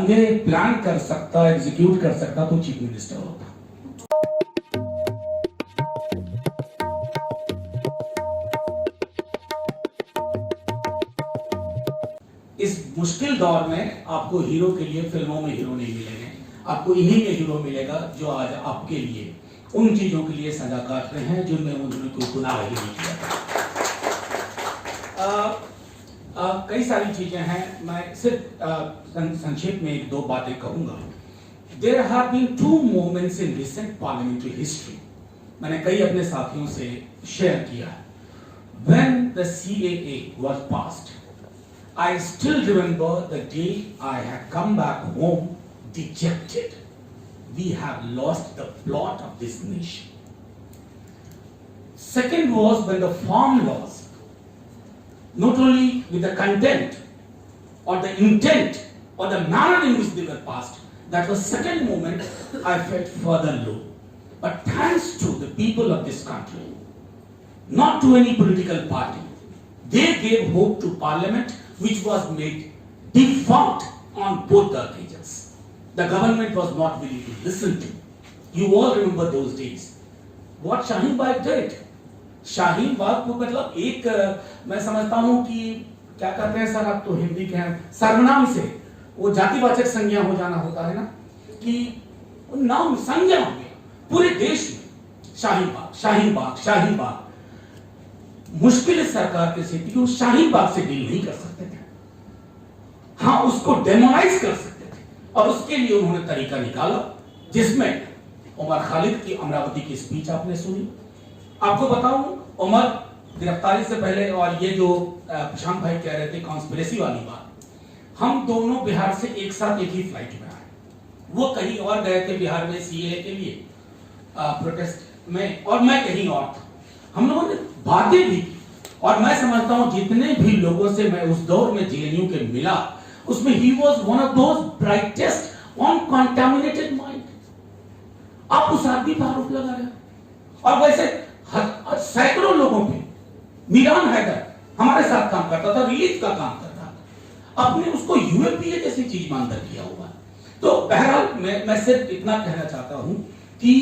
दंगे प्लान कर सकता, एग्जीक्यूट कर सकता तो चीफ मिनिस्टर होता। इस मुश्किल दौर में आपको हीरो के लिए फिल्मों में हीरो नहीं मिलेंगे, आपको इन्हीं में हीरो मिलेगा जो आज आपके लिए उन चीजों के लिए सजा काट रहे हैं जिनमें उन्होंने कोई गुनाह ही नहीं किया। कई सारी चीजें हैं, मैं सिर्फ संक्षेप में एक दो बातें कहूंगा। There have been two moments in recent parliamentary history, मैंने कई अपने साथियों से शेयर किया। When the CAA was passed, I still remember the day I had come back home dejected. We have lost the plot of this nation. Second was when the farm laws, not only with the content or the intent or the manner in which they were passed, that was second moment I felt further low. But thanks to the people of this country, not to any political party, they gave hope to Parliament, which was made defunct on both the occasions. The government was not willing to listen to. You all remember those days. What Shaheen Bagh did? Shaheen Bagh को मतलब एक मैं समझता हूं कि क्या कहते हैं सर, आप तो हिंदी के हैं, सर्वनाम से वो जातिवाचक संज्ञा हो जाना होता है ना, कि नाम संज्ञा हो गया पूरे देश में। शाहीन बाग, शाहीन बाग, शाहीन बाग। मुश्किल सरकार की स्थिति को शाहीन बाग से डील नहीं कर सकते थे, हाँ उसको डेमोनाइज कर सकते थे, और उसके लिए उन्होंने तरीका निकाला जिसमें उमर खालिद की अमरावती की स्पीच आपने सुनी। आपको बताऊं, उमर गिरफ्तारी से पहले, और ये जो प्रशांत भाई कह रहे थे कॉन्स्पिरेसी वाली बात, हम दोनों बिहार से एक साथ एक ही फ्लाइट में आए। वो कहीं और गए थे बिहार में सीएए के लिए प्रोटेस्ट में, और मैं कहीं और था। हम लोगों ने बातें भी की, और मैं समझता हूं जितने भी लोगों से मैं उस दौर में जेएनयू के मिला, उसमें he was one of those brightest on contaminated mind. आप उस आदमी पर आरोप लगा रहे हैं, और वैसे सैकड़ों लोगों पे, मीरान हैदर हमारे साथ काम करता था, रिलीफ का काम करता था, अपने उसको यूएपीए जैसी चीज मानकर किया हुआ। तो बहरहाल मैं सिर्फ इतना कहना चाहता हूं कि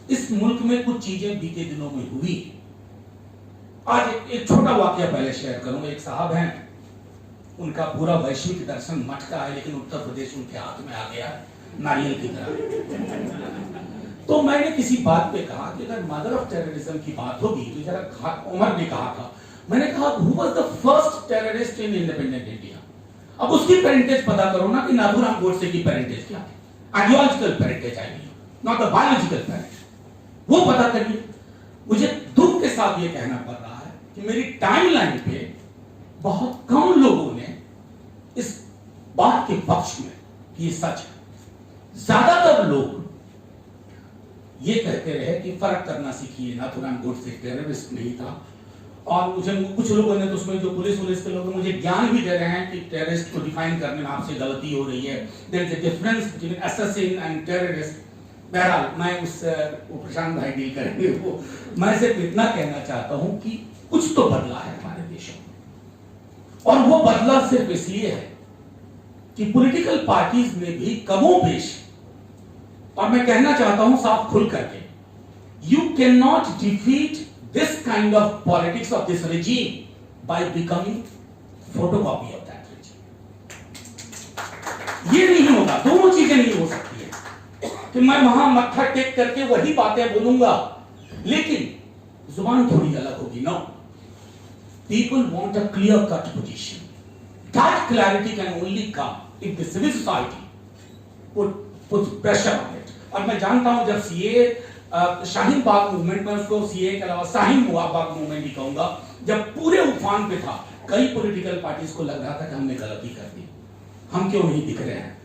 इस मुल्क में कुछ चीजें बीते दिनों में हुई। आज एक छोटा वाकया पहले शेयर करूंगा। एक साहब हैं, उनका पूरा वैश्विक दर्शन मठ का है, लेकिन उत्तर प्रदेश उनके हाथ में आ गया नारियल की तरह। तो मैंने किसी बात पे कहा कि अगर मदर ऑफ टेररिज्म की बात होगी तो जरा, उमर ने कहा था, मैंने कहा who was the first terrorist in independent India. अब उसकी पेरेंटेज पता करो ना, कि नाथूराम गोडसे की पेरेंटेज क्या है, ideological parentage I, not the biological parentage, वो पता करिए। मुझे दुख के साथ ये कहना पड़ रहा है कि मेरी टाइमलाइन पे बहुत कम लोगों ने इस बात के पक्ष में कि ये सच है। ज्यादातर लोग ये कहते रहे कि फर्क करना सीखिए, नाथूराम गोडसे टेररिस्ट नहीं था। और मुझे कुछ लोगों ने तो उसमें जो पुलिस के लोग मुझे ज्ञान भी दे रहे हैं कि टेररिस्ट को डिफाइन करने में आपसे गलती हो रही है, there is a difference between assassin and terrorist. बहरहाल मैं उस प्रशांत भाई डील करेंगे वो। मैं सिर्फ इतना कहना चाहता हूं कि कुछ तो बदला है हमारे देश में, और वो बदला सिर्फ इसलिए है कि पॉलिटिकल पार्टीज में भी कमोबेश, और मैं कहना चाहता हूं साफ खुल करके, you can not defeat this kind of politics of this regime by becoming photocopy of that regime. ये नहीं होगा, दोनों चीजें नहीं हो सकती है कि मैं वहां मत्था टेक करके वही बातें बोलूंगा लेकिन जुबान थोड़ी अलग होगी। No, people want a clear cut position. That clarity can only come if the civil society puts pressure on it. और मैं जानता हूं जब सीए शाहीन बाग मूवमेंट में, उसको सीए के अलावा शाहीन बाग मूवमेंट भी कहूंगा, जब पूरे उफान पे था, कई पॉलिटिकल पार्टीज को लग रहा था कि हमने गलती कर दी, हम क्यों नहीं दिख रहे हैं।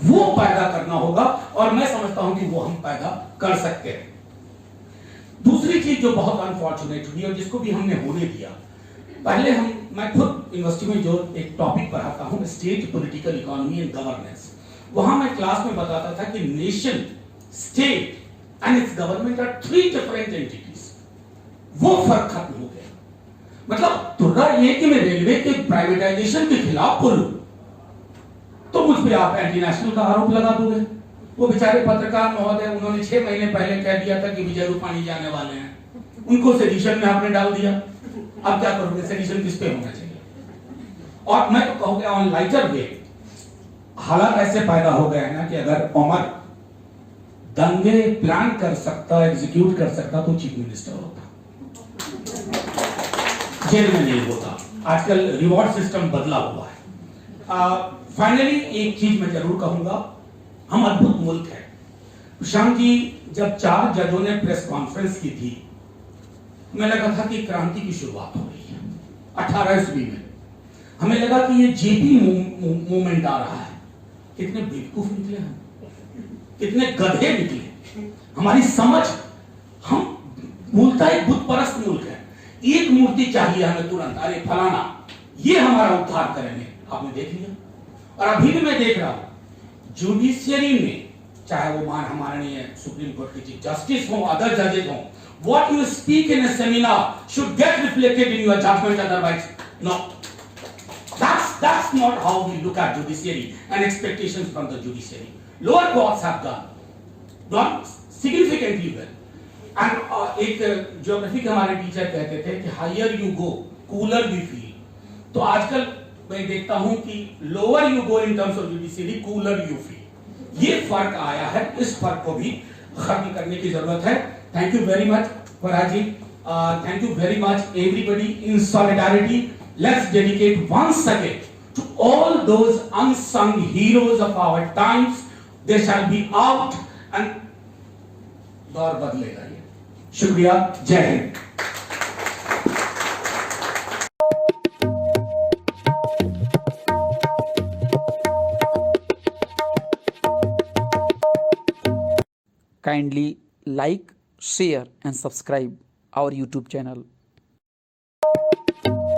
वो पैदा करना होगा, और मैं समझता हूं कि वो हम पैदा कर सकते हैं। दूसरी चीज जो बहुत अनफॉर्चुनेट हुई और जिसको भी हमने होने दिया, पहले मैं खुद यूनिवर्सिटी में जो एक टॉपिक पढ़ाता हूं, state political economy and governance, वहां मैं क्लास में बताता था कि nation, state and its government are three different entities. वो फर्क खत्म हो गया। मतलब तुर्रा ये कि मैं रेलवे के प्राइवेटाइजेशन के खिलाफ बोलूं, तो मुझ पे आप एंटी नेशनल का आरोप लगा दोगे। वो बेचारे पत्रकार महोदय, उन्होंने 6 महीने पहले कह दिया था कि विजय रूपाणी जाने वाले हैं, उनको सेडिशन में आपने डाल दिया। अब क्या करोगे? सेडिशन किस पे होना चाहिए? और मैं तो कहूंगा ऑन लाइटर वे, हालात ऐसे पैदा हो गए हैं ना कि अगर उमर दंगे प्लान कर सकता, एग्जीक्यूट कर सकता तो चीफ मिनिस्टर होता, जेल में नहीं होता। आजकल रिवॉर्ड सिस्टम बदला हुआ है। फाइनली एक चीज मैं जरूर कहूंगा, हम अद्भुत मुल्क है। प्रशांत जी, जब 4 जजों ने प्रेस कॉन्फ्रेंस की थी, हमें लगा था कि क्रांति की शुरुआत हो रही है 18 ईस्वी में। हमें लगा कि ये जेपी मूवमेंट आ रहा है। कितने बेवकूफ निकले हम, कितने गधे निकले। हमारी समझ, हम मूलतः एक बुत परस्त मुल्क है। एक मूर्ति चाहिए हमें तुरंत, अरे फलाना ये हमारा उद्धार करेंगे। आपने देख लिया, और अभी भी मैं देख रहा हूं जुडिशियरी में, चाहे वो माननीय सुप्रीम कोर्ट के चीफ जस्टिस हो, अदर जजेस हो, what you speak in a seminar should get reflected in your judgment, otherwise no. That's not how we look at judiciary and expectations from the judiciary. Lower courts have done significantly well. And एक geography के हमारे teacher कहते थे कि higher you go cooler we feel. तो आजकल मैं देखता हूं कि lower you go in terms of judiciary, cooler you feel. ये फर्क आया है, इस फर्क को भी खत्म करने की जरूरत है। Thank you very much, Faraji. Thank you very much, everybody. In solidarity, let's dedicate once again to all those unsung heroes of our times. They shall be out and दौर बदलेगा ये। शुक्रिया, जय Hind. Kindly like, share and subscribe our YouTube channel.